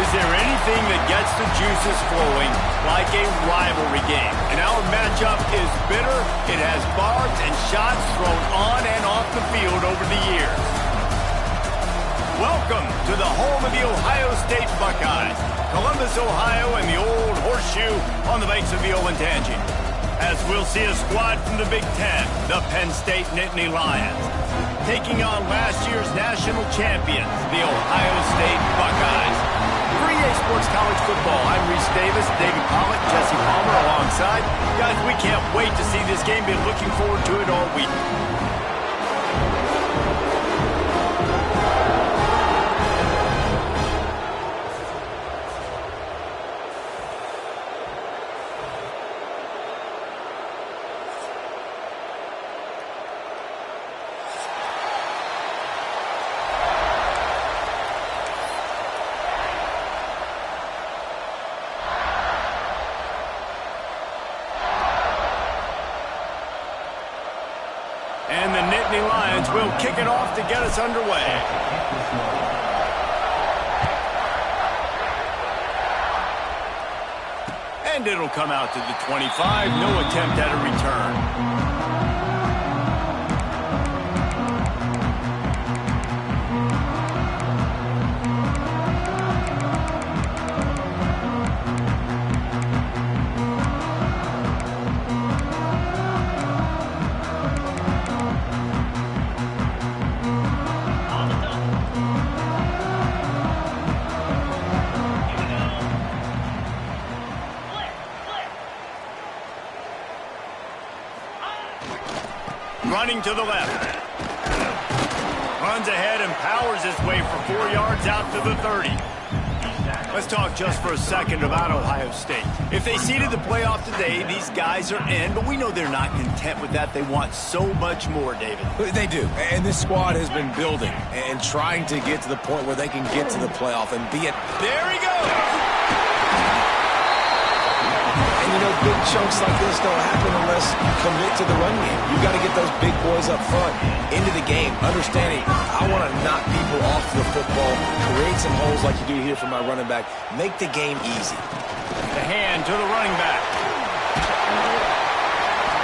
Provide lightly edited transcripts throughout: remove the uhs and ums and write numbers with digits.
Is there anything that gets the juices flowing like a rivalry game? And our matchup is bitter. It has barbs and shots thrown on and off the field over the years. Welcome to the home of the Ohio State Buckeyes, Columbus, Ohio, and the old horseshoe on the banks of the Ncaa. As we'll see a squad from the Big Ten, the Penn State Nittany Lions, taking on last year's national champions, the Ohio State Buckeyes. For EA Sports College Football, I'm Reese Davis, David Pollack, Jesse Palmer alongside. Guys, we can't wait to see this game. Been looking forward to it all week. And the Nittany Lions will kick it off to get us underway. And it'll come out to the 25. No attempt at a return. Running to the left. Runs ahead and powers his way for 4 yards out to the 30. Let's talk just for a second about Ohio State. If they seeded the playoff today, these guys are in, but we know they're not content with that. They want so much more, David. They do, and this squad has been building and trying to get to the point where they can get to the playoff and be it. There he goes! And you know, big chunks like this don't happen unless you commit to the run game. You've got to get those big boys up front into the game, understanding I want to knock people off to the football, create some holes like you do here for my running back, make the game easy. The hand to the running back.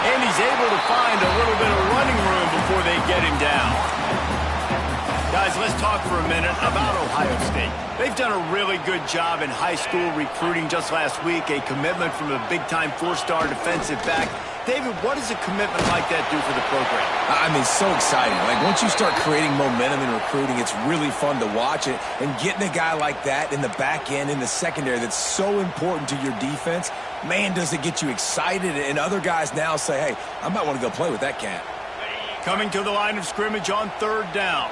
And he's able to find a little bit of running room before they get him down. Guys, let's talk for a minute about Ohio State. They've done a really good job in high school recruiting. Just last week, a commitment from a big-time four-star defensive back. David, what does a commitment like that do for the program? I mean, so exciting. Like, once you start creating momentum in recruiting, it's really fun to watch it. And getting a guy like that in the back end, in the secondary, that's so important to your defense, man, does it get you excited. And other guys now say, hey, I might want to go play with that cat. Coming to the line of scrimmage on 3rd down.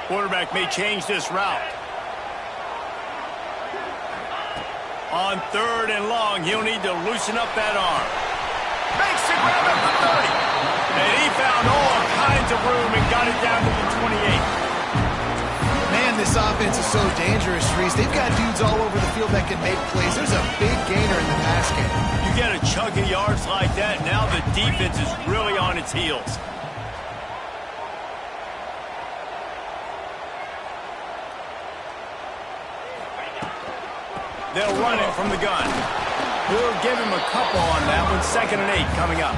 Quarterback may change this route. On 3rd and long, he'll need to loosen up that arm. Makes the grab at the 30. And he found all kinds of room and got it down to the 28. Man, this offense is so dangerous, Reese. They've got dudes all over the field that can make plays. There's a big gainer in the pass game. You get a chunk of yards like that, now the defense is really on its heels. They'll run it from the gun. We'll give him a couple on that one. 2nd and 8 coming up.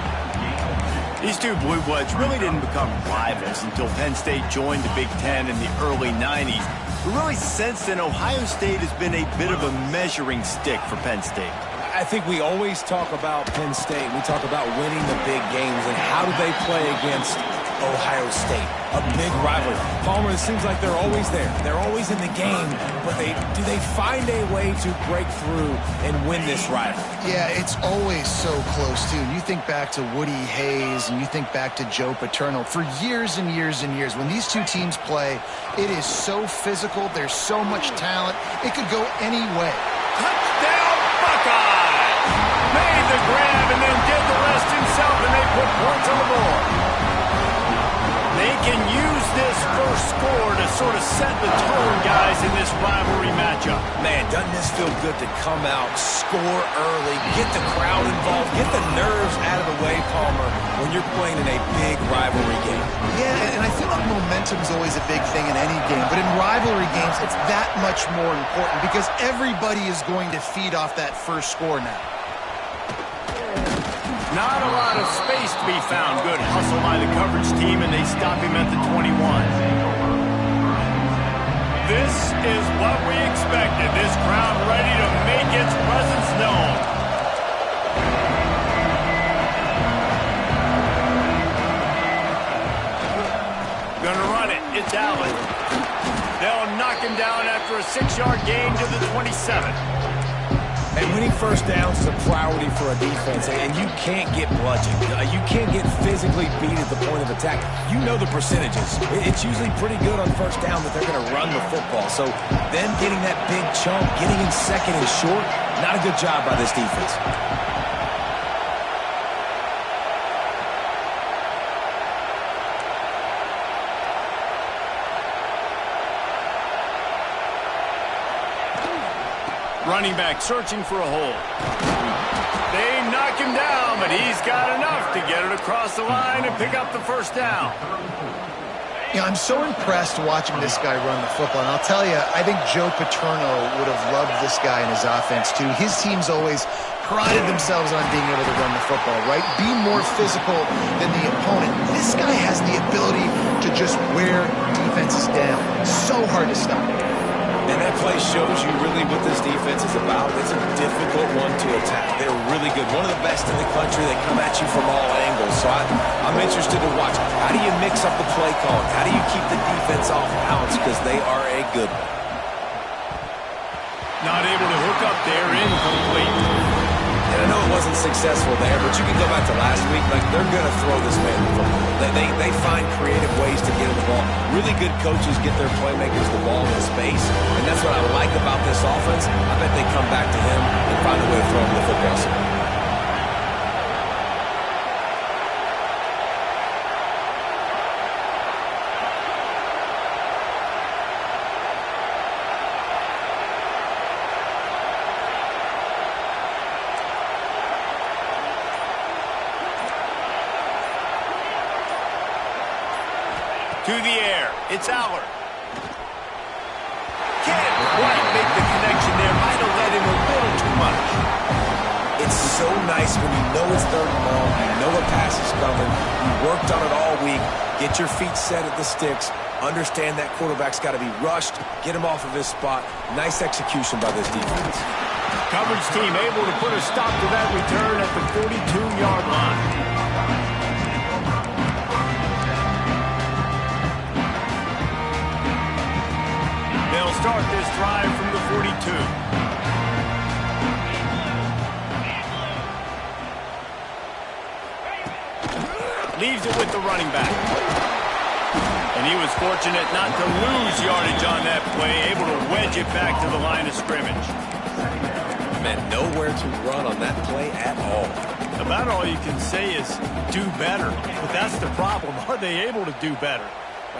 These two Blue Bloods really didn't become rivals until Penn State joined the Big Ten in the early 90s. But really, since then, Ohio State has been a bit of a measuring stick for Penn State. I think we always talk about Penn State. We talk about winning the big games and how do they play against Ohio State, a big rivalry. Palmer, it seems like they're always there. They're always in the game, but do they find a way to break through and win this rivalry? Yeah, it's always so close, too. You think back to Woody Hayes and you think back to Joe Paterno. For years and years and years, when these two teams play, it is so physical. There's so much talent. It could go any way. Touchdown, Buckeyes! Made the grab and then did the rest himself, and they put points on the board. They can use this first score to sort of set the tone, guys, in this rivalry matchup. Man, doesn't this feel good to come out, score early, get the crowd involved, get the nerves out of the way, Palmer, when you're playing in a big rivalry game? Yeah, and I feel like momentum's always a big thing in any game, but in rivalry games, it's that much more important because everybody is going to feed off that first score now. Not a lot of space to be found. Good hustle by the coverage team, and they stop him at the 21. This is what we expected. This crowd ready to make its presence known. Gonna run it. It's Allen. They'll knock him down after a 6-yard gain to the 27. And winning first downs is a priority for a defense, and you can't get bludgeoned. You can't get physically beat at the point of attack. You know the percentages. It's usually pretty good on first down that they're going to run the football. So them getting that big chunk, getting in second and short, not a good job by this defense. Running back searching for a hole. They knock him down, but he's got enough to get it across the line and pick up the first down. Yeah, I'm so impressed watching this guy run the football. And I'll tell you, I think Joe Paterno would have loved this guy in his offense, too. His teams always prided themselves on being able to run the football, right? Be more physical than the opponent. This guy has the ability to just wear defenses down. So hard to stop. And that play shows you really what this defense is about. It's a difficult one to attack. They're really good. One of the best in the country. They come at you from all angles. So I'm interested to watch. How do you mix up the play calling? How do you keep the defense off balance? Because they are a good one. Not able to hook up there, incomplete. And I know it wasn't successful there, but you can go back to last week. Like, they're going to throw this man the football. They find creative ways to get him the ball. Really good coaches get their playmakers the ball in space, and that's what I like about this offense. I bet they come back to him and find a way to throw him the football. To the air, it's Aller. Can't quite make the connection there. Might have let him a little too much. It's so nice when you know it's third and long, you know the pass is coming, you worked on it all week, get your feet set at the sticks, understand that quarterback's got to be rushed, get him off of his spot. Nice execution by this defense. Coverage team able to put a stop to that return at the 42-yard line. They'll start this drive from the 42. Leaves it with the running back. And he was fortunate not to lose yardage on that play, able to wedge it back to the line of scrimmage. Man, nowhere to run on that play at all. About all you can say is do better. But that's the problem. Are they able to do better?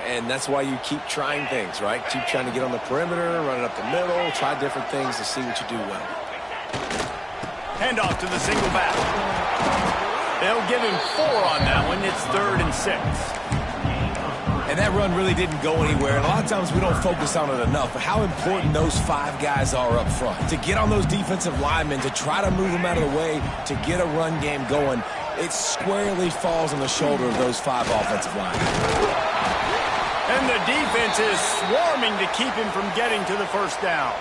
And that's why you keep trying things, right? Keep trying to get on the perimeter, run it up the middle, try different things to see what you do well. Handoff to the single back. They'll give him 4 on that one. It's 3rd and 6. And that run really didn't go anywhere. And a lot of times we don't focus on it enough, but how important those 5 guys are up front. To get on those defensive linemen, to try to move them out of the way, to get a run game going, it squarely falls on the shoulder of those 5 offensive linemen. And the defense is swarming to keep him from getting to the first down.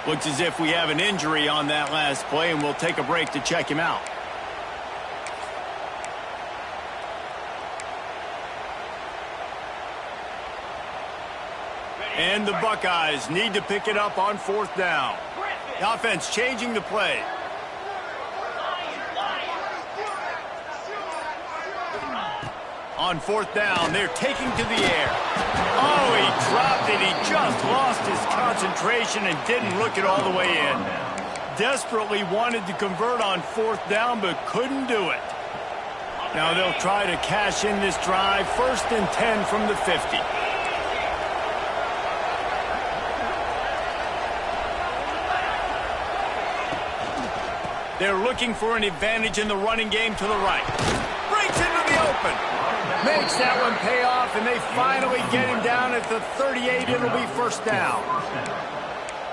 Looks as if we have an injury on that last play, and we'll take a break to check him out. And the Buckeyes need to pick it up on 4th down. The offense changing the play. On 4th down, they're taking to the air. Oh, he dropped it. He just lost his concentration and didn't look it all the way in. Desperately wanted to convert on 4th down, but couldn't do it. Now they'll try to cash in this drive. 1st and 10 from the 50. They're looking for an advantage in the running game to the right. Breaks into the open. Makes that one pay off, and they finally get him down at the 38. It'll be first down.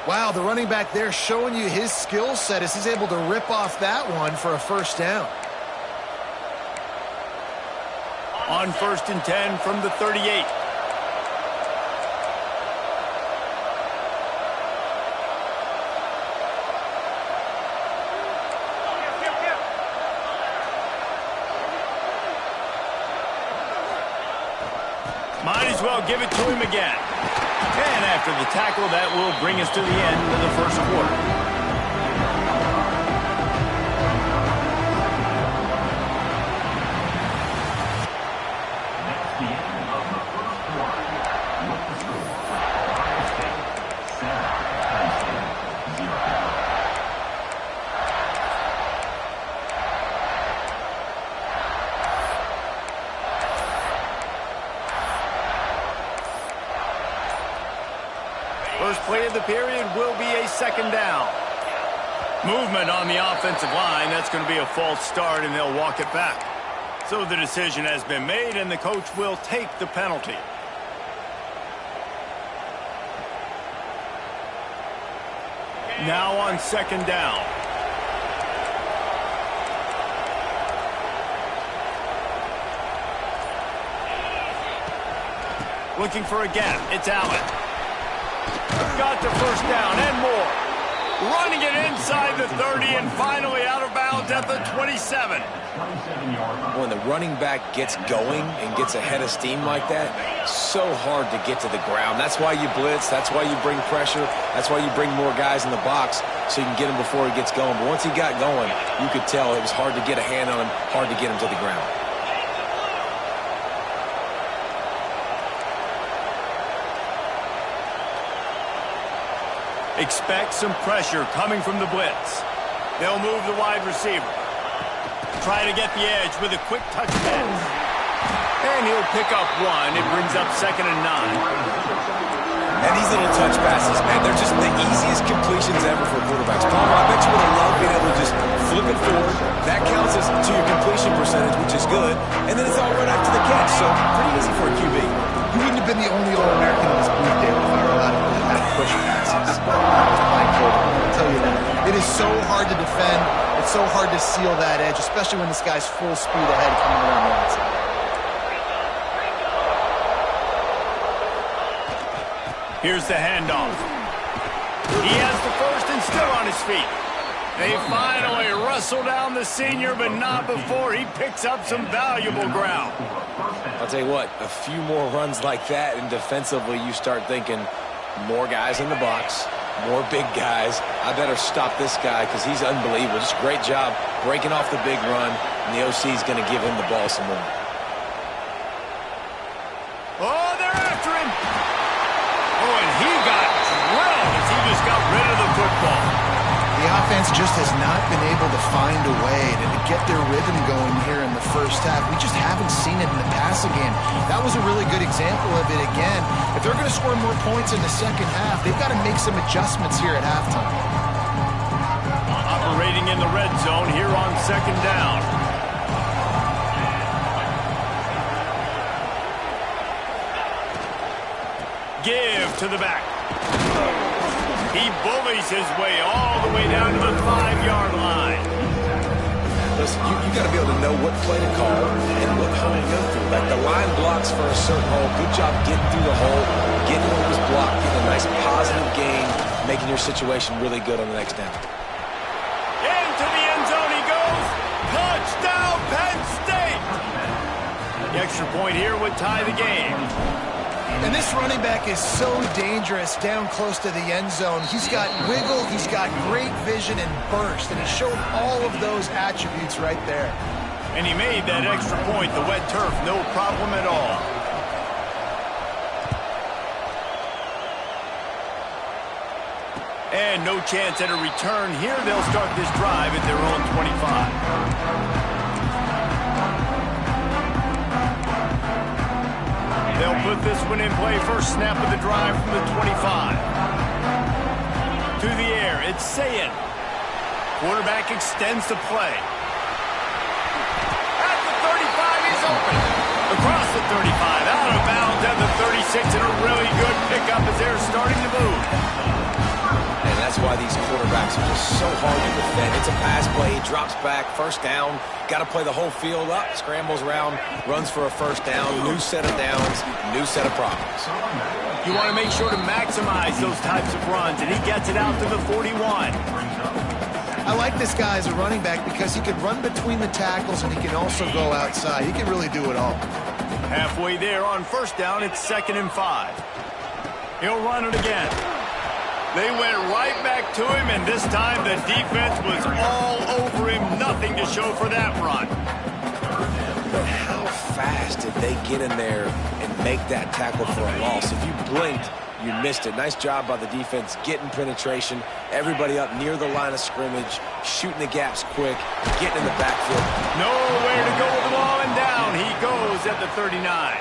Wow, the running back there showing you his skill set as he's able to rip off that one for a first down. On 1st and 10 from the 38. Might as well give it to him again. And after the tackle, that will bring us to the end of the first quarter. First play of the period will be a second down. Movement on the offensive line. That's going to be a false start, and they'll walk it back. So the decision has been made, and the coach will take the penalty. Now on second down. Looking for a gap. It's Allen. Got the first down and more. Running it inside the 30 and finally out of bounds at the 27. When the running back gets going and gets ahead of steam like that, so hard to get to the ground. That's why you blitz. That's why you bring pressure. That's why you bring more guys in the box so you can get him before he gets going. But once he got going, you could tell it was hard to get a hand on him, hard to get him to the ground. Expect some pressure coming from the blitz. They'll move the wide receiver. Try to get the edge with a quick touch pass. And he'll pick up one. It brings up 2nd and 9. And these little touch passes, man, they're just the easiest completions ever for quarterbacks. Palmer, I bet you would have loved being able to just flip it forward. That counts as to your completion percentage, which is good. And then it's all right after the catch. So pretty easy for a QB. You wouldn't have been the only All-American in this booth, Dale, if you were allowed to have push passes. I'll tell you that. It is so hard to defend. It's so hard to seal that edge, especially when this guy's full speed ahead coming around the outside. Here's the handoff. He has the first and still on his feet. They finally wrestle down the senior, but not before he picks up some valuable ground. I'll tell you what, a few more runs like that, and defensively you start thinking more guys in the box, more big guys. I better stop this guy because he's unbelievable. Just a great job breaking off the big run, and the OC is going to give him the ball some more. Oh, they're after him. Oh, and he got drilled as he just got rid of the football. The offense just has not been able to find a way to get their rhythm going here in the first half. We just haven't seen it in the passing game. That was a really good example of it again. If they're going to score more points in the second half, they've got to make some adjustments here at halftime. Operating in the red zone here on second down. Give to the back. He bullies his way all the way down to the 5-yard line. Listen, you got to be able to know what play to call and what hole to go through. Like the line blocks for a certain hole. Good job getting through the hole, getting what was blocked, getting a nice positive gain, making your situation really good on the next down. Into the end zone he goes. Touchdown, Penn State. The extra point here would tie the game. And this running back is so dangerous down close to the end zone. He's got wiggle, he's got great vision and burst, and he showed all of those attributes right there. And he made that extra point, the wet turf, no problem at all. And no chance at a return here. They'll start this drive at their own 25. They'll put this one in play. First snap of the drive from the 25. To the air, it's Ncaa. Quarterback extends the play. At the 35, he's open. The across the 35, out of bounds at the 36, and a really good pickup as they're starting to move. And that's why these quarterbacks are just so hard to defend. It's a pass play, he drops back, first down, got to play the whole field up, scrambles around, runs for a first down, new set of downs, new set of problems. You want to make sure to maximize those types of runs, and he gets it out to the 41. I like this guy as a running back because he can run between the tackles and he can also go outside. He can really do it all. Halfway there on first down, it's 2nd and 5. He'll run it again. They went right back to him, and this time the defense was all over him. Nothing to show for that run. But how fast did they get in there and make that tackle for a loss? If you blinked, you missed it. Nice job by the defense getting penetration. Everybody up near the line of scrimmage, shooting the gaps quick, getting in the backfield. Nowhere to go with the ball, and down he goes at the 39.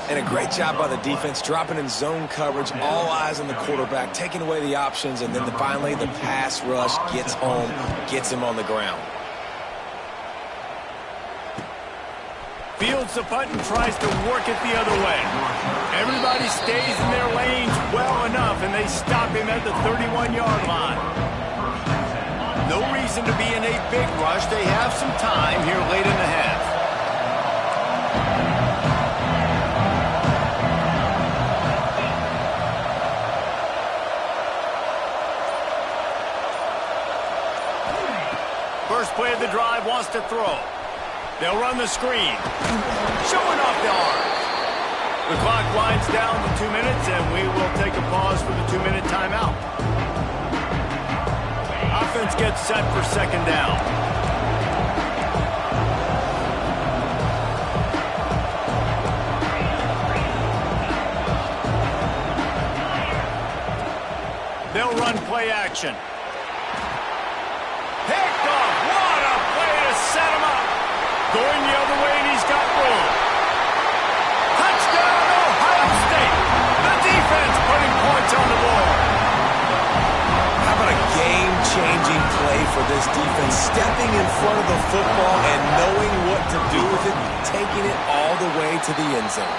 And a great job by the defense, dropping in zone coverage, all eyes on the quarterback, taking away the options, and then finally the pass rush gets home, gets him on the ground. Fields the punt and tries to work it the other way. Everybody stays in their lanes well enough, and they stop him at the 31-yard line. No reason to be in a big rush. They have some time here late in the half. First play of the drive, wants to throw. They'll run the screen. Showing off the arm. The clock winds down to 2 minutes, and we will take a pause for the 2-minute timeout. Offense gets set for 2nd down. They'll run play action. Picked off. What a play to set him up. Going the other way, and he's got room. Touchdown, Ohio State. The defense putting points on the board. How about a game-changing play for this defense, stepping in front of the football and knowing what to do with it, taking it all the way to the end zone.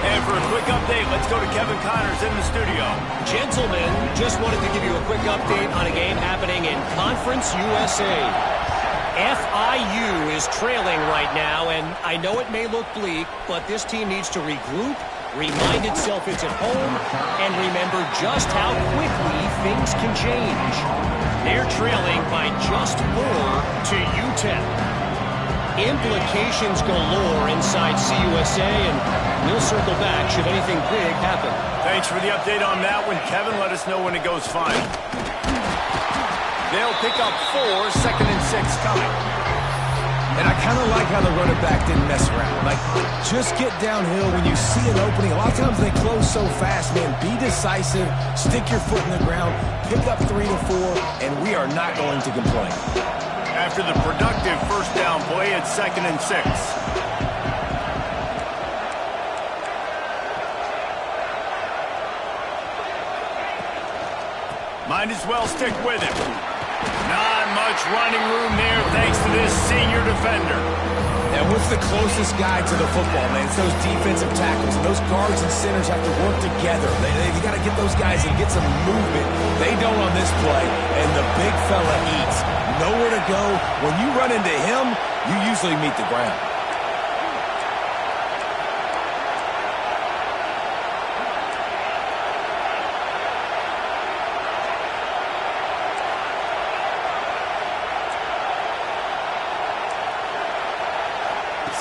And for a quick update, let's go to Kevin Connors in the studio. Gentlemen, just wanted to give you a quick update on a game happening in Conference USA. FIU is trailing right now, and I know it may look bleak, but this team needs to regroup, remind itself it's at home, and remember just how quickly things can change. They're trailing by just 4 to UTEP. Implications galore inside CUSA, and we'll circle back should anything big happen. Thanks for the update on that one, Kevin. Let us know when it goes final. They'll pick up 4, 2nd and 6 coming. And I kind of like how the running back didn't mess around. Like, just get downhill when you see an opening. A lot of times they close so fast, man. Be decisive, stick your foot in the ground, pick up 3 to 4, and we are not going to complain. After the productive first down play, it's 2nd and 6. Might as well stick with him. Not much running room there thanks to this senior defender. And what's the closest guy to the football, man? It's those defensive tackles. And those guards and centers have to work together. They got to get those guys and get some movement. They don't on this play, and the big fella eats. Nowhere to go. When you run into him, you usually meet the ground.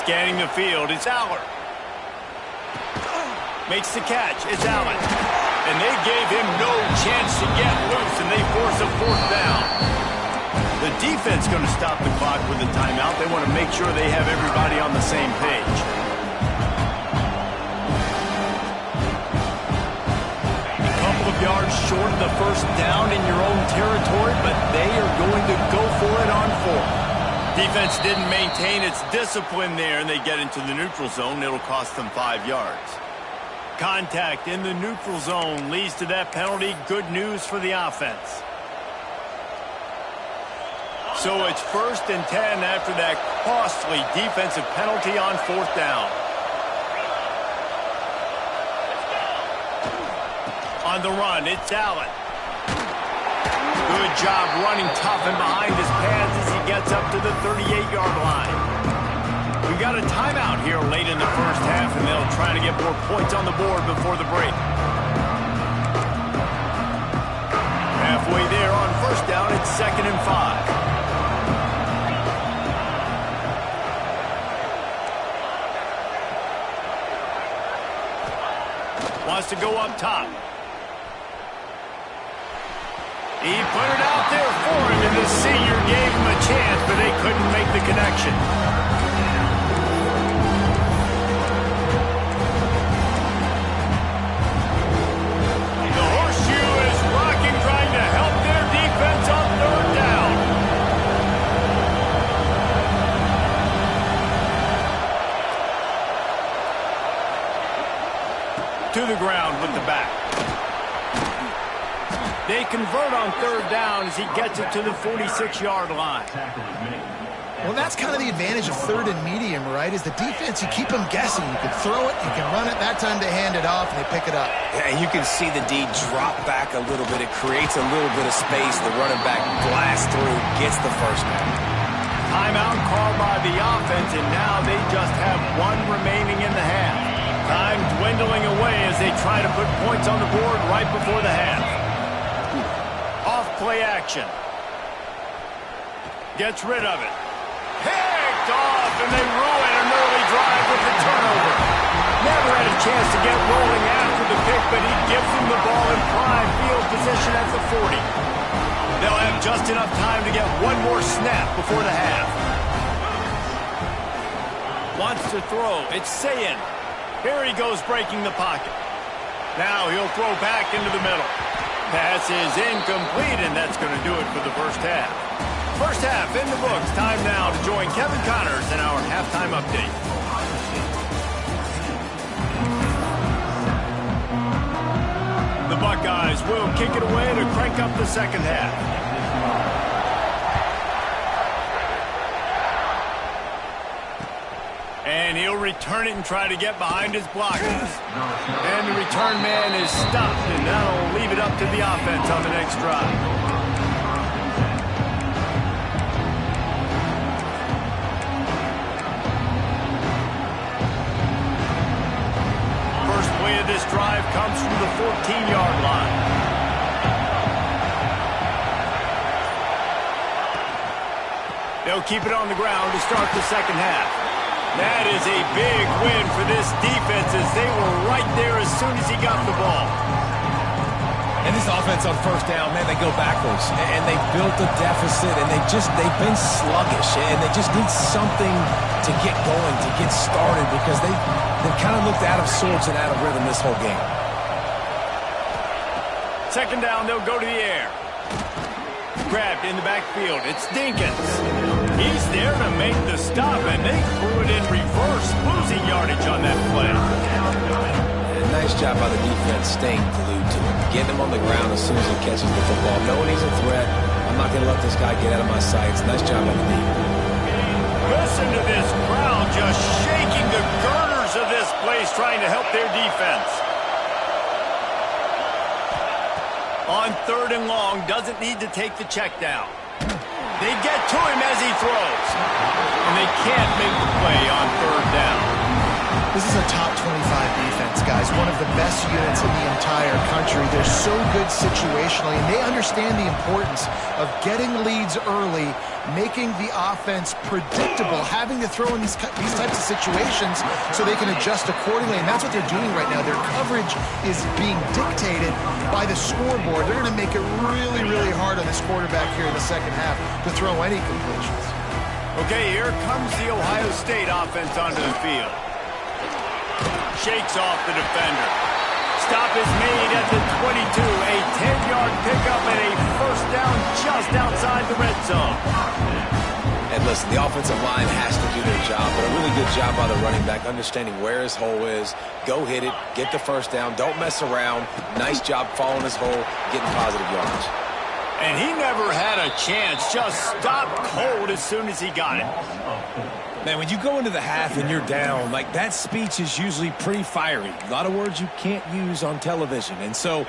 Scanning the field, it's Aller. Makes the catch, it's Allen. And they gave him no chance to get loose, and they force a 4th down. The defense going to stop the clock with a timeout. They want to make sure they have everybody on the same page. A couple of yards short of the first down in your own territory, but they are going to go for it on 4th. Defense didn't maintain its discipline there, and they get into the neutral zone. It'll cost them 5 yards. Contact in the neutral zone leads to that penalty. Good news for the offense. So it's 1st and 10 after that costly defensive penalty on 4th down. On the run, it's Allen. Good job running tough and behind his pads as he gets up to the 38-yard line. We've got a timeout here late in the first half, and they'll try to get more points on the board before the break. Halfway there on first down, it's 2nd and 5. Wants to go up top. He put it out there for him, and the senior gave him a chance, but they couldn't make the connection. The horseshoe is rocking, trying to help their defense on 3rd down. To the ground with the back. They convert on 3rd down as he gets it to the 46-yard line. Well, that's kind of the advantage of 3rd and medium, right? Is the defense, you keep them guessing. You can throw it, you can run it. That time they hand it off, and they pick it up. Yeah, and you can see the D drop back a little bit. It creates a little bit of space. The running back blasts through, gets the first down. Timeout called by the offense, and now they just have one remaining in the half. Time dwindling away as they try to put points on the board right before the half. Off-play action. Gets rid of it. Picked off, and they ruin an early drive with the turnover. Never had a chance to get rolling after the pick, but he gives them the ball in prime field position at the 40. They'll have just enough time to get one more snap before the half. Wants to throw. It's Ncaa. Here he goes breaking the pocket. Now he'll throw back into the middle. Pass is incomplete, and that's going to do it for the first half. First half in the books. Time now to join Kevin Connors in our halftime update. The Buckeyes will kick it away to crank up the second half. And he'll return it and try to get behind his blockers. And the return man is stopped, and that'll leave it up to the offense on the next drive. First play of this drive comes from the 14-yard line. They'll keep it on the ground to start the second half. That is a big win for this defense as they were right there as soon as he got the ball. And this offense on first down, man, they go backwards. And they built a deficit, and they've been sluggish. And they just need something to get going, to get started, because they've kind of looked out of sorts and out of rhythm this whole game. Second down, they'll go to the air. Grabbed in the backfield. It's Dinkins. He's there to make the stop, and they threw it in reverse, losing yardage on that play. And nice job by the defense staying glued to him, getting him on the ground as soon as he catches the football, knowing he's a threat. I'm not going to let this guy get out of my sights. Nice job by the defense. Listen to this crowd just shaking the girders of this place, trying to help their defense. On 3rd and long, doesn't need to take the check down. They get to him as he throws. And they can't make the play on 3rd down. This is a top 25 defense, guys. One of the best units in the entire country. They're so good situationally, and they understand the importance of getting leads early, making the offense predictable, having to throw in these types of situations so they can adjust accordingly, and that's what they're doing right now. Their coverage is being dictated by the scoreboard. They're going to make it really, really hard on this quarterback here in the second half to throw any completions. Okay, here comes the Ohio State offense onto the field. Shakes off the defender. Stop is made at the 22. A 10-yard pickup and a first down just outside the red zone. And listen, the offensive line has to do their job, but a really good job by the running back, understanding where his hole is. Go hit it, get the first down, don't mess around. Nice job following his hole, getting positive yards. And he never had a chance, just stopped cold as soon as he got it. Man, when you go into the half and you're down, like that speech is usually pretty fiery. A lot of words you can't use on television. And so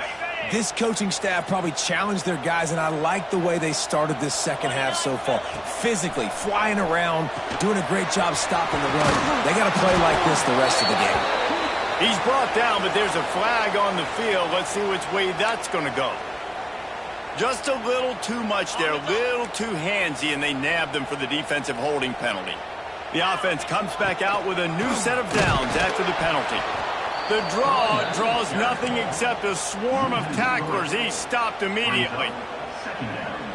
this coaching staff probably challenged their guys, and I like the way they started this second half so far. Physically, flying around, doing a great job stopping the run. They got to play like this the rest of the game. He's brought down, but there's a flag on the field. Let's see which way that's going to go. Just a little too much there, a little too handsy, and they nabbed them for the defensive holding penalty. The offense comes back out with a new set of downs after the penalty. The draw draws nothing except a swarm of tacklers. He's stopped immediately.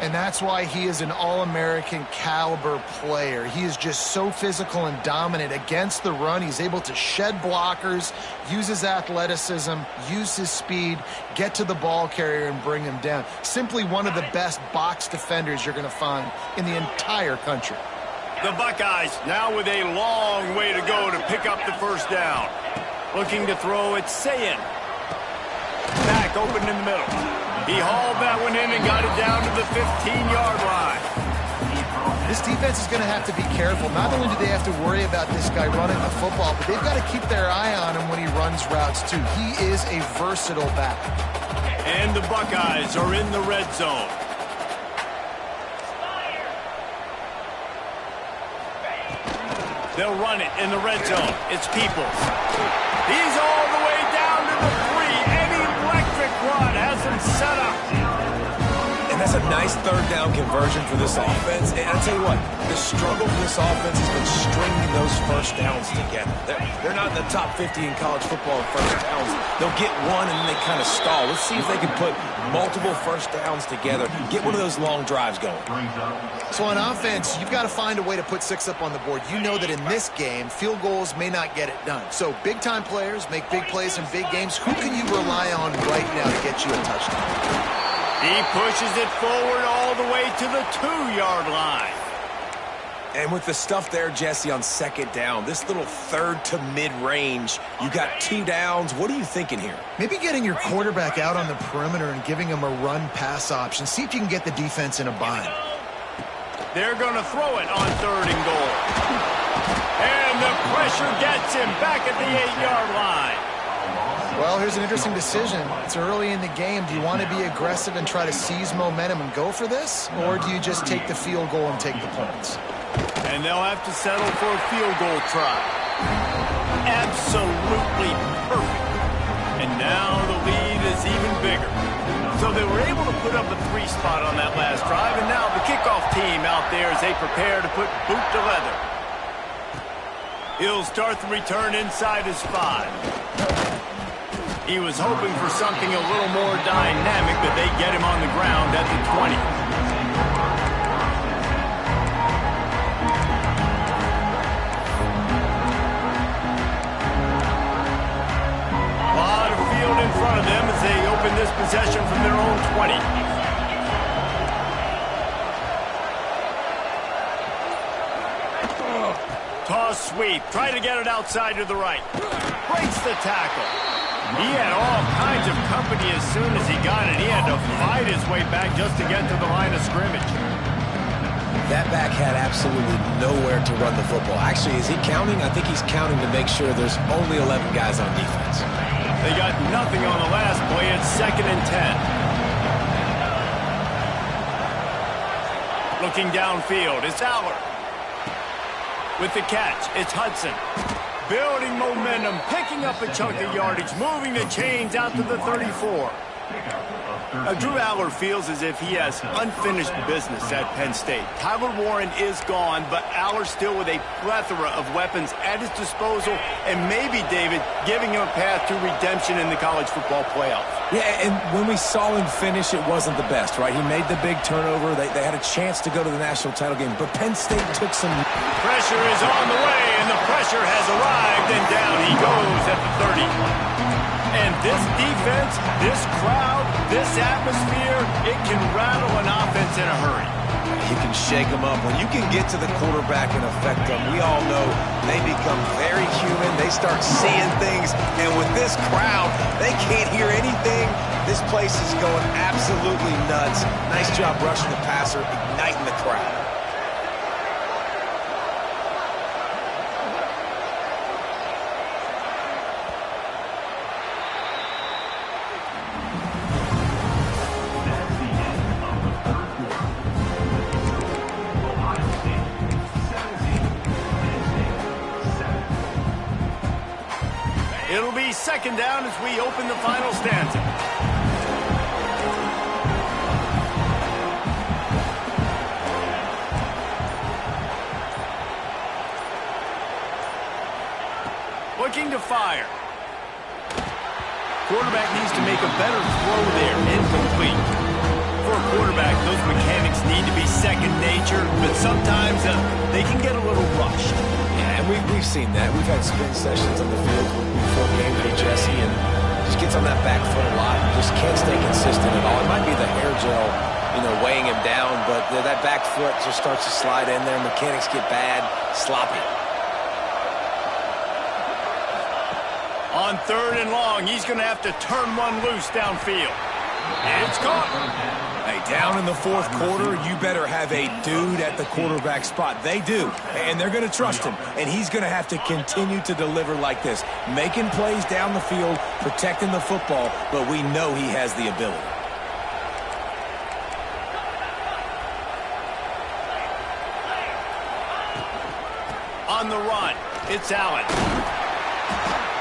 And that's why he is an All-American caliber player. He is just so physical and dominant against the run. He's able to shed blockers, use his athleticism, use his speed, get to the ball carrier and bring him down. Simply one of the best box defenders you're going to find in the entire country. The Buckeyes now with a long way to go to pick up the first down. Looking to throw it, Ncaa. Back open in the middle. He hauled that one in and got it down to the 15-yard line. This defense is going to have to be careful. Not only do they have to worry about this guy running the football, but they've got to keep their eye on him when he runs routes too. He is a versatile back. And the Buckeyes are in the red zone. They'll run it in the red zone. It's Peoples. He's all the way down to the 3. An electric run has him set up. And that's a nice third down conversion for this offense. And I'll tell you what, the struggle for this offense has been stringing those first downs together. They're not in the top 50 in college football in first downs. They'll get one and then they kind of stall. Let's see if they can put multiple first downs together, get one of those long drives going. So on offense, you've got to find a way to put 6 up on the board. You know that in this game, field goals may not get it done. So big-time players make big plays in big games. Who can you rely on right now to get you a touchdown? He pushes it forward all the way to the 2-yard line. And with the stuff there, Jesse, on second down, this little third to mid-range, you got 2 downs. What are you thinking here? Maybe getting your quarterback out on the perimeter and giving him a run-pass option. See if you can get the defense in a bind. They're going to throw it on 3rd and goal. And the pressure gets him back at the 8-yard line. Well, here's an interesting decision. It's early in the game. Do you want to be aggressive and try to seize momentum and go for this? Or do you just take the field goal and take the points? And they'll have to settle for a field goal try. Absolutely perfect. And now the lead is even bigger. So they were able to put up a 3 spot on that last drive, and now the kickoff team out there as they prepare to put boot to leather. He'll start the return inside his 5. He was hoping for something a little more dynamic, but they get him on the ground at the 20. A lot of field in front of them as they open this possession from their own 20. Toss sweep. Try to get it outside to the right. Breaks the tackle. He had all kinds of company as soon as he got it. He had to fight his way back just to get to the line of scrimmage. That back had absolutely nowhere to run the football. Actually, is he counting? I think he's counting to make sure there's only 11 guys on defense. They got nothing on the last play. It's 2nd and 10. Looking downfield, it's Aller. With the catch, it's Hudson. Building momentum, picking up a chunk of yardage, moving the chains out to the 34. Drew Aller feels as if he has unfinished business at Penn State. Tyler Warren is gone, but Aller still with a plethora of weapons at his disposal, and maybe, David, giving him a path to redemption in the college football playoff. Yeah, and when we saw him finish, it wasn't the best, right? He made the big turnover. They had a chance to go to the national title game, but Penn State took some... Pressure is on the way, and the pressure has arrived, and down he goes at the 30. And this defense, this crowd, this atmosphere, it can rattle an offense in a hurry. You can shake them up. When you can get to the quarterback and affect them, we all know they become very human. They start seeing things. And with this crowd, they can't hear anything. This place is going absolutely nuts. Nice job rushing the passer, igniting the crowd. second down as we open the final stanza. Looking to fire. Quarterback needs to make a better throw there. Incomplete. For a quarterback, those mechanics need to be second nature, but sometimes they can get a little rushed. Yeah, and we've seen that. We've had spin sessions on the field before game day, Jesse, and just gets on that back foot a lot. Just can't stay consistent at all. It might be the hair gel, weighing him down, but that back foot just starts to slide in there. Mechanics get bad, sloppy. On 3rd and long, he's going to have to turn one loose downfield. And it's caught. Hey, down in the 4th quarter, you better have a dude at the quarterback spot. They do, and they're going to trust him. And he's going to have to continue to deliver like this, making plays down the field, protecting the football, but we know he has the ability. On the run, it's Allen.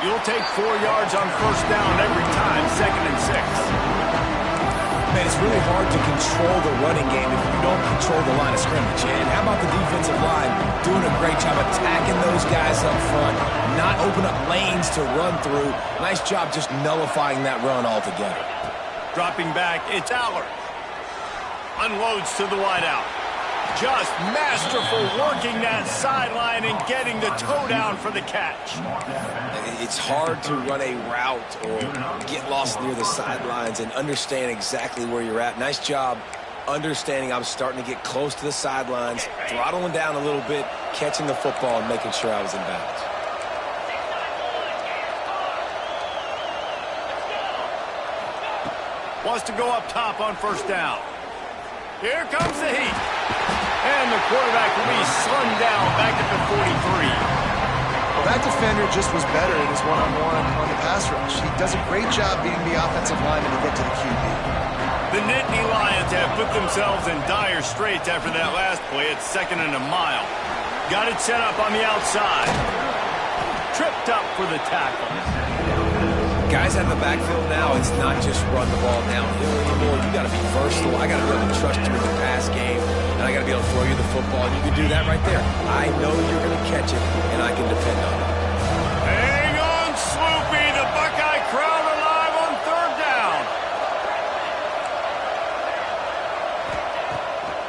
You'll take 4 yards on 1st down every time, 2nd and 6. Man, it's really hard to control the running game if you don't control the line of scrimmage. And how about the defensive line doing a great job attacking those guys up front, not open up lanes to run through. Nice job just nullifying that run altogether. Dropping back, it's Allard. Unloads to the wideout. Just masterful working that sideline and getting the toe down for the catch. It's hard to run a route or get lost near the sidelines and understand exactly where you're at. Nice job understanding I'm starting to get close to the sidelines, throttling down a little bit, catching the football and making sure I was in bounds. Wants to go up top on 1st down. Here comes the heat. And the quarterback will be slung down back at the 43. Well, that defender just was better in his one-on-one on the pass rush. He does a great job being the offensive lineman to get to the QB. The Nittany Lions have put themselves in dire straits after that last play. It's 2nd and a mile. Got it set up on the outside. Tripped up for the tackle. Guys out in the backfield now, it's not just run the ball downhill anymore. You got to be versatile. I got to be able to trust you in the pass game, and I got to be able to throw you the football, and you can do that right there. I know you're going to catch it, and I can depend on it. Hang on, Sloopy. The Buckeye crowd alive on 3rd down.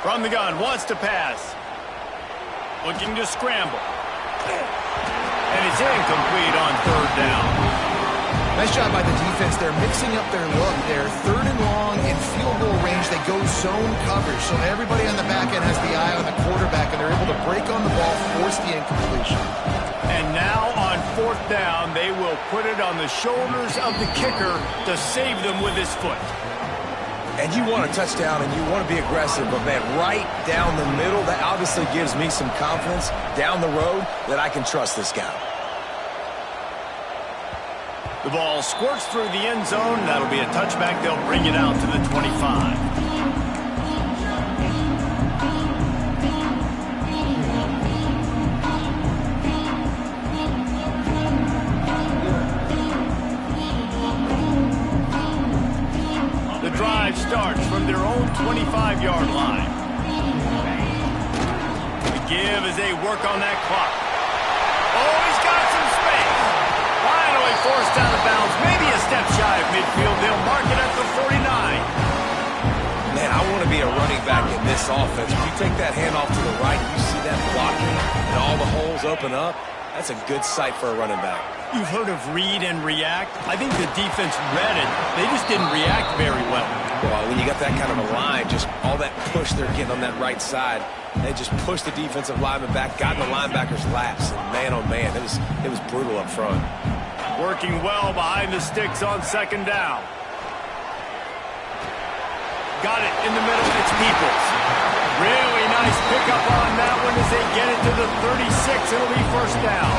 From the gun, wants to pass. Looking to scramble. And it's incomplete on 3rd down. Nice job by the defense. They're mixing up their look. They're 3rd and long in field goal range. They go zone coverage, so everybody on the back end has the eye on the quarterback, and they're able to break on the ball, force the incompletion. And now on 4th down, they will put it on the shoulders of the kicker to save them with his foot. And you want a touchdown, and you want to be aggressive, but, man, right down the middle, that obviously gives me some confidence down the road that I can trust this guy. The ball squirts through the end zone. That'll be a touchback. They'll bring it out to the 25. The drive starts from their own 25-yard line. The give as they work on that clock. Oh, he's got some space. Finally forced out of bounds, maybe a step shy of midfield. They'll mark it at the 49. Man, I want to be a running back in this offense. When you take that handoff to the right, you see that blocking and all the holes open up. That's a good sight for a running back. You've heard of read and react. I think the defense read it. They just didn't react very well. Well, when you got that kind of a line, just all that push they're getting on that right side, they just pushed the defensive lineman back, got in the linebacker's laps, and man, oh man, it was brutal up front. Working well behind the sticks on 2nd down. Got it in the middle. It's Peoples. Really nice pickup on that one as they get it to the 36. It'll be 1st down.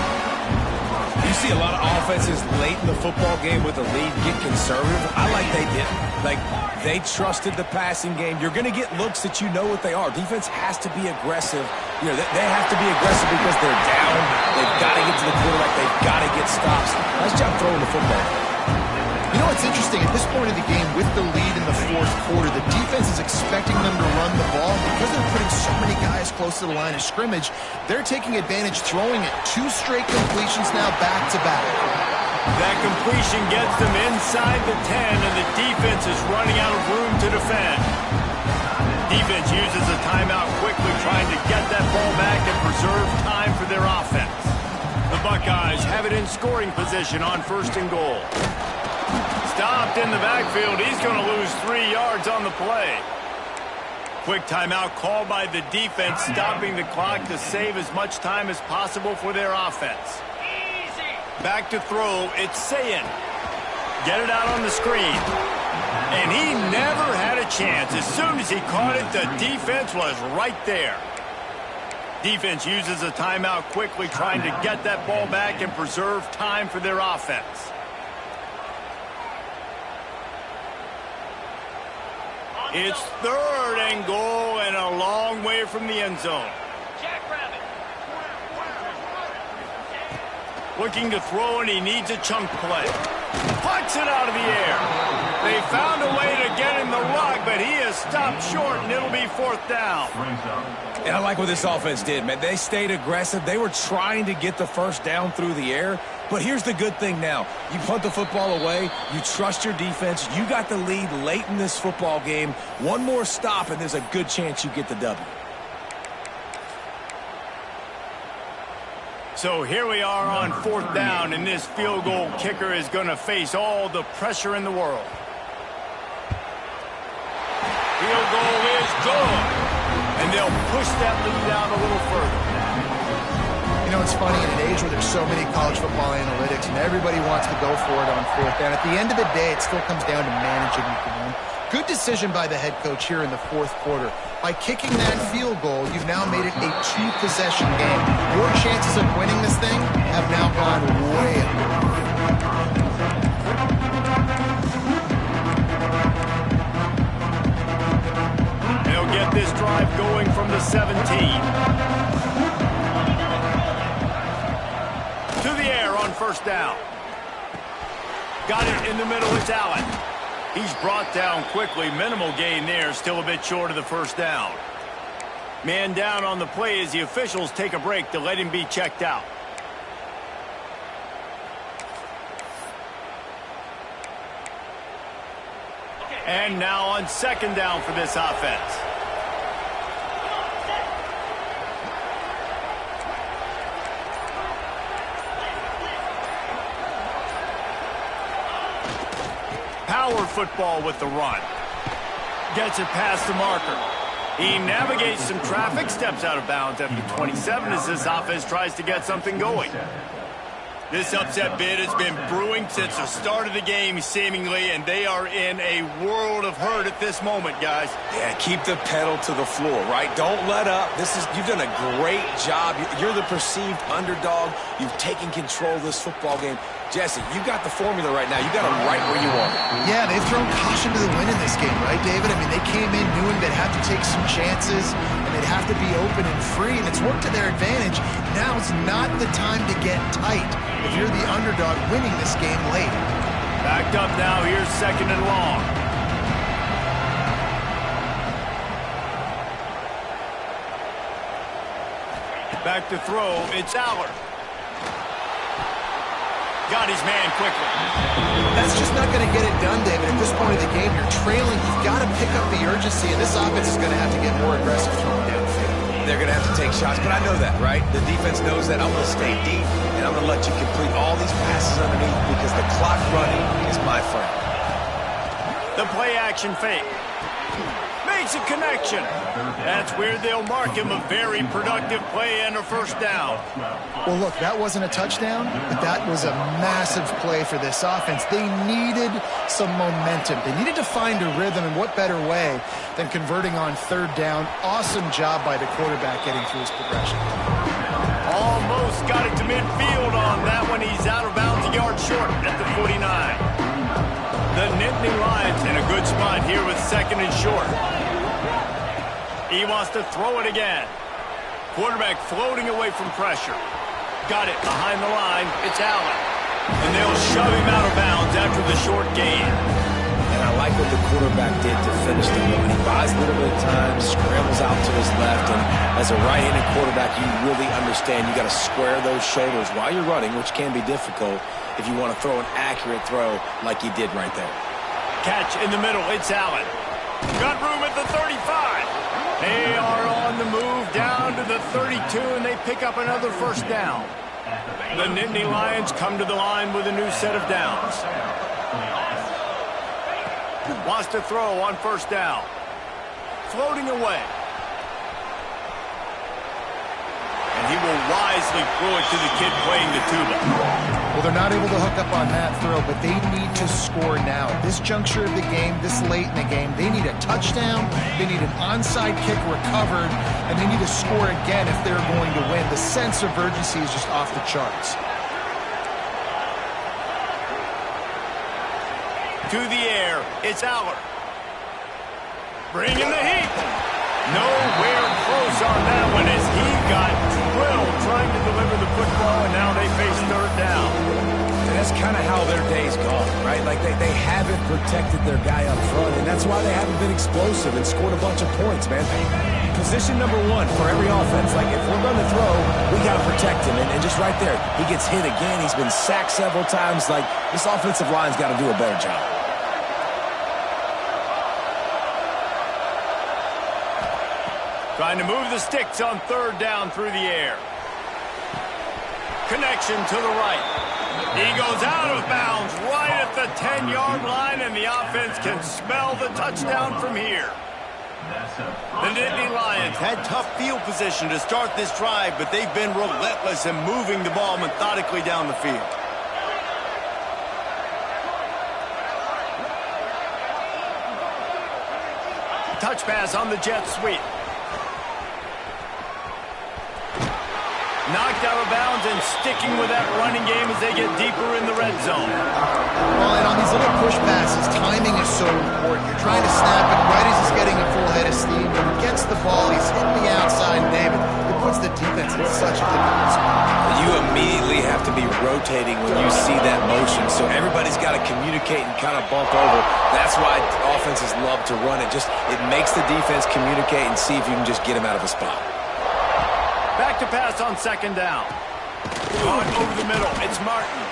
You see a lot of offenses late in the football game with the lead get conservative. I like they didn't. Like, they trusted the passing game. You're going to get looks that you know what they are. Defense has to be aggressive. You know, they have to be aggressive because they're down. They've got to get to the quarterback. They've got to get stops. Nice job throwing the football. You know what's interesting? At this point of the game, with the lead in the fourth quarter, the defense is expecting them to run the ball. Because they're putting so many guys close to the line of scrimmage, they're taking advantage, throwing it 2 straight completions now back-to-back. That completion gets them inside the 10, and the defense is running out of room to defend. Defense uses a timeout quickly, trying to get that ball back and preserve time for their offense. The Buckeyes have it in scoring position on 1st and goal. Stopped in the backfield. He's going to lose 3 yards on the play. Quick timeout called by the defense, stopping the clock to save as much time as possible for their offense. Back to throw, it's Ncaa. Get it out on the screen. And he never had a chance. As soon as he caught it, the defense was right there. Defense uses a timeout quickly, trying to get that ball back and preserve time for their offense. It's 3rd and goal and a long way from the end zone. Looking to throw, and he needs a chunk play. Puts it out of the air. They found a way to get in the rug, but he is stopped short, and it'll be 4th down. And I like what this offense did, man. They stayed aggressive. They were trying to get the first down through the air. But here's the good thing now. You punt the football away. You trust your defense. You got the lead late in this football game. One more stop, and there's a good chance you get the W. So here we are on 4th down, and this field goal kicker is going to face all the pressure in the world. Field goal is good, and they'll push that lead out a little further. You know, it's funny, in an age where there's so many college football analytics and everybody wants to go for it on 4th down, at the end of the day, it still comes down to managing the game. Good decision by the head coach here in the 4th quarter. By kicking that field goal, you've now made it a 2-possession game. Your chances of winning this thing have now gone way up. They'll get this drive going from the 17. To the air on 1st down. Got it in the middle, it's Allen. He's brought down quickly. Minimal gain there. Still a bit short of the 1st down. Man down on the play as the officials take a break to let him be checked out. And now on 2nd down for this offense. Power football with the run. Gets it past the marker. He navigates some traffic, steps out of bounds after 27 as this offense tries to get something going. This upset bid has been brewing since the start of the game, seemingly, and they are in a world of hurt at this moment, guys. Yeah, keep the pedal to the floor, right? Don't let up. You've done a great job. You're the perceived underdog. You've taken control of this football game. Jesse, you got the formula right now. You got them right where you want it. Yeah, they've thrown caution to the wind in this game, right, David? I mean, they came in knowing they'd have to take some chances, and they'd have to be open and free, and it's worked to their advantage. Now it's not the time to get tight if you're the underdog winning this game late. Backed up now. Here's 2nd and long. Back to throw. It's Allard. Got his man quickly. That's just not going to get it done, David. At this point of the game, you're trailing. You've got to pick up the urgency, and this offense is going to have to get more aggressive throwing downfield. They're going to have to take shots, but I know that, right? The defense knows that. I'm going to stay deep, and I'm going to let you complete all these passes underneath because the clock running is my friend. The play action fake. Makes a connection. That's where they'll mark him. A very productive play and a 1st down. Well, look, that wasn't a touchdown, but that was a massive play for this offense. They needed some momentum. They needed to find a rhythm, and what better way than converting on 3rd down. Awesome job by the quarterback getting through his progression. Almost got it to midfield on that one. He's out of bounds, a yard short at the 49. The Nittany Lions in a good spot second and short. He wants to throw it again. Quarterback floating away from pressure. Got it behind the line. It's Allen. And they'll shove him out of bounds after the short gain. And I like what the quarterback did to finish the run. He buys a little bit of time, scrambles out to his left, and as a right-handed quarterback, you really understand you got to square those shoulders while you're running, which can be difficult if you want to throw an accurate throw like he did right there. Catch in the middle. It's Allen. Got room at the 35. They are on the move down to the 32, and they pick up another first down. The Nittany Lions come to the line with a new set of downs. Wants to throw on first down. Floating away. And he will wisely throw it to the kid playing the tuba. Well, they're not able to hook up on that throw, but they need to score now. This juncture of the game, this late in the game, they need a touchdown, they need an onside kick recovered, and they need to score again if they're going to win. The sense of urgency is just off the charts. To the air, it's Aller. Bringing the heat. Nowhere close on that one as he got drilled trying to deliver the football, and now they face third down. And that's kind of how their day's gone, right? Like they haven't protected their guy up front, and that's why they haven't been explosive and scored a bunch of points, man. Position number one for every offense. Like, if we're going to throw, we got to protect him. And just right there, he gets hit again. He's been sacked several times. Like, this offensive line's got to do a better job. Trying to move the sticks on third down through the air. Connection to the right. He goes out of bounds right at the 10-yard line, and the offense can smell the touchdown from here. The Nittany Lions had tough field position to start this drive, but they've been relentless in moving the ball methodically down the field. Touch pass on the jet sweep. Knocked out of bounds and sticking with that running game as they get deeper in the red zone. Well, and on these little push passes, timing is so important. You're trying to snap it right as he's getting a full head of steam. When he gets the ball, he's hitting the outside, David. It puts the defense in such a difficult spot. You immediately have to be rotating when you see that motion, so everybody's got to communicate and kind of bump over. That's why offenses love to run it. It makes the defense communicate and see if you can just get him out of a spot. Back to pass on second down. On over the middle, it's Martin.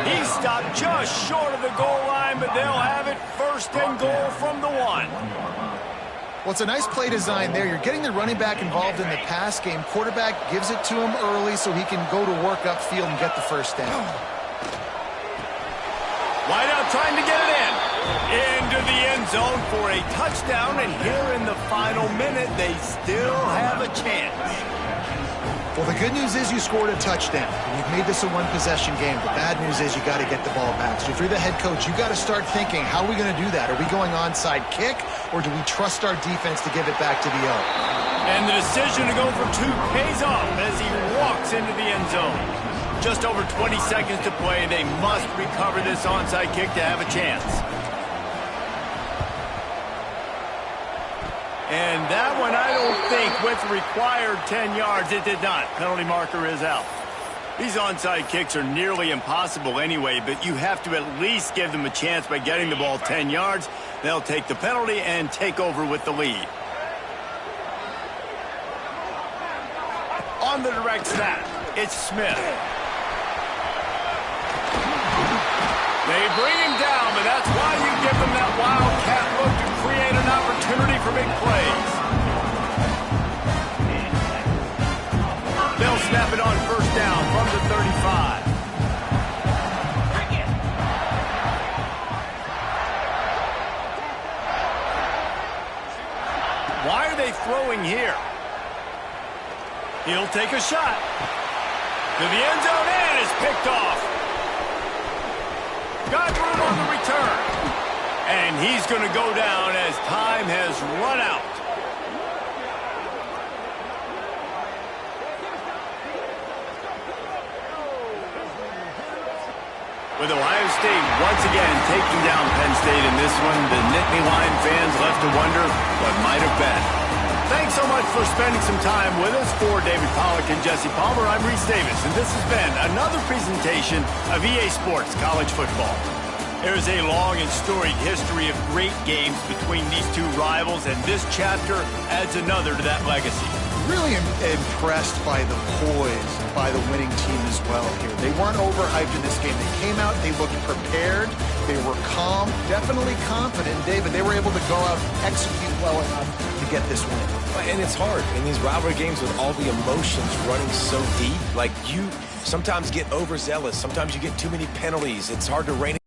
He stopped just short of the goal line, but they'll have it first and goal from the 1. Well, it's a nice play design there. You're getting the running back involved in the pass game. Quarterback gives it to him early so he can go to work upfield and get the first down. Wideout trying to get it in. Into the end zone for a touchdown, and here in the final minute, they still have a chance. Well, the good news is you scored a touchdown. You've made this a one-possession game. The bad news is you got to get the ball back. So if you're the head coach, you got to start thinking, how are we going to do that? Are we going onside kick, or do we trust our defense to give it back to the O? And the decision to go for 2 pays off as he walks into the end zone. Just over 20 seconds to play. They must recover this onside kick to have a chance. And that one, I don't think, with required 10 yards, it did not. Penalty marker is out. These onside kicks are nearly impossible anyway, but you have to at least give them a chance by getting the ball 10 yards. They'll take the penalty and take over with the lead. On the direct snap, it's Smith. They bring him down, but that's why you give them that wildcat look to create an opportunity for big plays. They'll snap it on first down from the 35. Why are they throwing here? He'll take a shot. To the end zone and is picked off. Got room on the return. And he's going to go down as time has run out. With Ohio State once again taking down Penn State in this one, the Nittany Lion fans left to wonder what might have been. Thanks so much for spending some time with us. For David Pollack and Jesse Palmer, I'm Reese Davis, and this has been another presentation of EA Sports College Football. There is a long and storied history of great games between these two rivals, and this chapter adds another to that legacy. Really impressed by the poise by the winning team as well here. They weren't overhyped in this game. They came out, they looked prepared, they were calm, definitely confident. David, they were able to go out and execute well enough to get this win. And it's hard in these rivalry games with all the emotions running so deep. Like, you sometimes get overzealous. Sometimes you get too many penalties. It's hard to rein